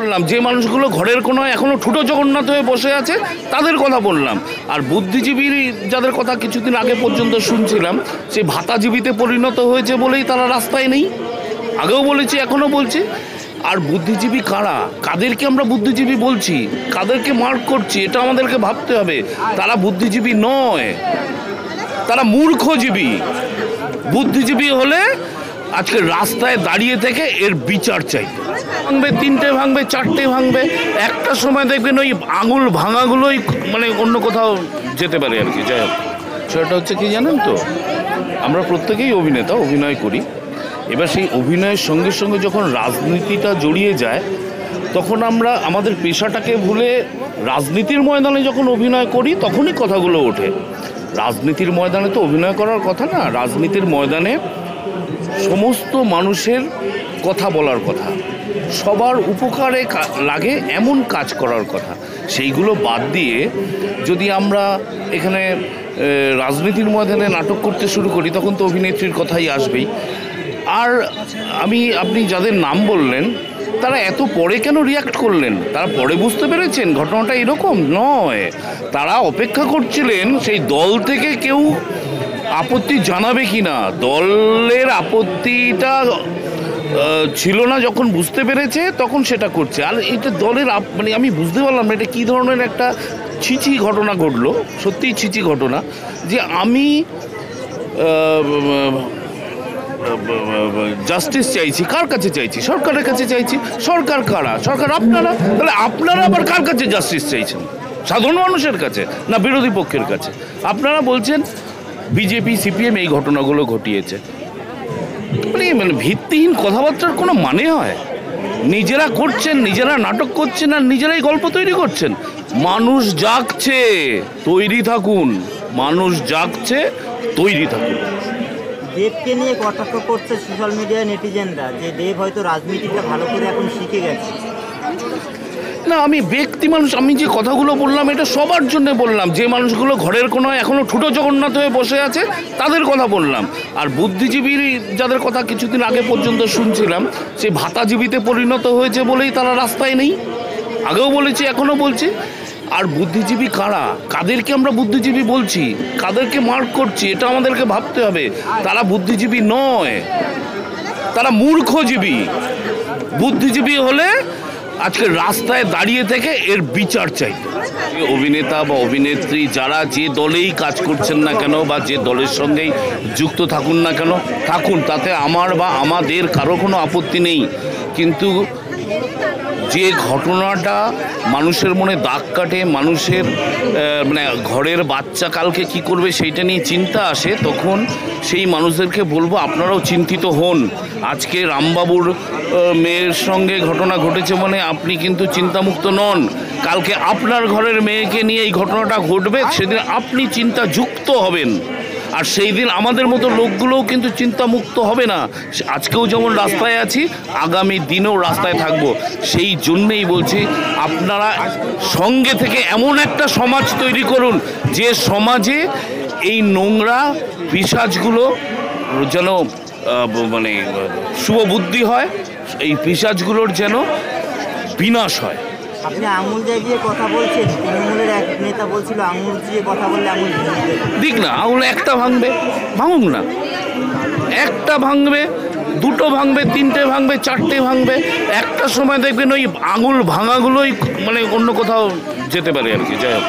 বললাম, যে মানুষগুলো ঘরের কোনায় এখনো ঠুটো জগন্নাথ হয়ে বসে আছে তাদের কথা বললাম। আর বুদ্ধিজীবী যাদের কথা কিছুদিন আগে পর্যন্ত শুনছিলাম, সে ভাতাজীবীতে পরিণত হয়েছে বলেই তারা রাস্তায় নেই। আগেও বলেছি, এখনো বলছি। আর বুদ্ধিজীবী কারা, কাদেরকে আমরা বুদ্ধিজীবী বলছি, কাদেরকে মার্ক করছি, এটা আমাদেরকে ভাবতে হবে। তারা বুদ্ধিজীবী নয়, তারা মূর্খজীবী। বুদ্ধিজীবী হলে আজকে রাস্তায় দাঁড়িয়ে থেকে এর বিচার চাই। ভাঙবে, তিনটে ভাঙবে, চারটে ভাঙবে, একটা সময় দেখবেন ওই আঙুল ভাঙাগুলোই মানে অন্য কোথাও যেতে পারে আর কি। যাই হোক, সেটা হচ্ছে কি জানেন তো, আমরা প্রত্যেকেই অভিনেতা, অভিনয় করি। এবার সেই অভিনয়ের সঙ্গে সঙ্গে যখন রাজনীতিটা জড়িয়ে যায়, তখন আমরা আমাদের পেশাটাকে ভুলে রাজনীতির ময়দানে যখন অভিনয় করি তখনই কথাগুলো ওঠে। রাজনীতির ময়দানে তো অভিনয় করার কথা না, রাজনীতির ময়দানে সমস্ত মানুষের কথা বলার কথা, সবার উপকারে লাগে এমন কাজ করার কথা। সেইগুলো বাদ দিয়ে যদি আমরা এখানে রাজনীতির ময়দানে নাটক করতে শুরু করি, তখন তো অভিনেত্রীর কথাই আসবেই। আর আপনি যাদের নাম বললেন, তারা এত পরে কেন রিয়াক্ট করলেন? তারা পরে বুঝতে পেরেছেন ঘটনাটা এরকম নয়। তারা অপেক্ষা করছিলেন সেই দল থেকে কেউ আপত্তি জানাবে কি না। দলের আপত্তিটা ছিল না যখন বুঝতে পেরেছে, তখন সেটা করছে। আর এটা দলের মানে আমি বুঝতে পারলাম না এটা কী ধরনের একটা ছিচি ঘটনা ঘটলো। সত্যিই ছিচি ঘটনা যে আমি জাস্টিস চাইছি। কার কাছে চাইছি? সরকারের কাছে চাইছি। সরকার কারা? সরকার আপনারা। তাহলে আপনারা আবার কার কাছে জাস্টিস চাইছেন? সাধারণ মানুষের কাছে না বিরোধী পক্ষের কাছে? আপনারা বলছেন বিজেপি সিপিএম এই ঘটনাগুলো ঘটিয়েছে। মানে ভিত্তিহীন কথাবার্তার কোনো মানে হয়? নিজেরা করছেন, নিজেরা নাটক করছেন, আর নিজেরাই গল্প তৈরি করছেন। মানুষ জাগছে, তৈরি থাকুন। মানুষ জাগছে, তৈরি থাকুন। দেবকে নিয়ে কটাক্ষ করছে সোশ্যাল মিডিয়ায় নেটিজেনরা, যে দেব হয়তো রাজনীতিটা ভালো করে এখন শিখে গেছে। না, আমি ব্যক্তি মানুষ, আমি যে কথাগুলো বললাম এটা সবার জন্য বললাম। যে মানুষগুলো ঘরের কোনায় এখনো ঠুটো জগন্নাথ হয়ে বসে আছে তাদের কথা বললাম। আর বুদ্ধিজীবী যাদের কথা কিছুদিন আগে পর্যন্ত শুনছিলাম, সে ভাতাজীবীতে পরিণত হয়েছে বলেই তারা রাস্তায় নেই। আগেও বলেছি, এখনো বলছি। আর বুদ্ধিজীবী কারা, কাদেরকে আমরা বুদ্ধিজীবী বলছি, কাদেরকে মার্ক করছি, এটা আমাদেরকে ভাবতে হবে। তারা বুদ্ধিজীবী নয়, তারা মূর্খজীবী। বুদ্ধিজীবী হলে আজকে রাস্তায় দাঁড়িয়ে থেকে এর বিচার চাই। অভিনেতা বা অভিনেত্রী যারা যে দলেই কাজ করছেন না কেন, বা যে দলের সঙ্গেই যুক্ত থাকুন না কেন, থাকুন, তাতে আমার বা আমাদের কারো কোনো আপত্তি নেই। কিন্তু যে ঘটনাটা মানুষের মনে দাগ কাটে, মানুষের মানে ঘরের বাচ্চা কালকে কি করবে সেইটা নিয়ে চিন্তা আসে, তখন সেই মানুষদেরকে বলবো আপনারাও চিন্তিত হন। আজকে রামবাবুর মেয়ের সঙ্গে ঘটনা ঘটেছে মানে আপনি কিন্তু চিন্তামুক্ত নন। কালকে আপনার ঘরের মেয়েকে নিয়ে এই ঘটনাটা ঘটবে, সেদিন আপনি চিন্তাযুক্ত হবেন। আর সেই দিন আমাদের মতো লোকগুলোও কিন্তু চিন্তামুক্ত হবে না। আজকেও যেমন রাস্তায় আছি, আগামী দিনেও রাস্তায় থাকবো। সেই জন্যেই বলছি, আপনারা সঙ্গে থেকে এমন একটা সমাজ তৈরি করুন যে সমাজে এই নোংরা পিশাচগুলো যেন মানে শুভবুদ্ধি হয়, এই পিশাচগুলোর যেন বিনাশ হয়। আপনি আঙুল দিয়ে কথা বলছেন, তৃণমূলের এক নেতা বলছিল আঙুল দিয়ে কথা বললে আঙুল দিক না, আঙুল একটা ভাঙবে, ভাঙুক না। একটা ভাঙবে, দুটো ভাঙবে, তিনটে ভাঙবে, চারটে ভাঙবে, একটা সময় দেখবেন ওই আঙুল ভাঙাগুলোই মানে অন্য কোথাও যেতে পারে আর কি। যাই হোক।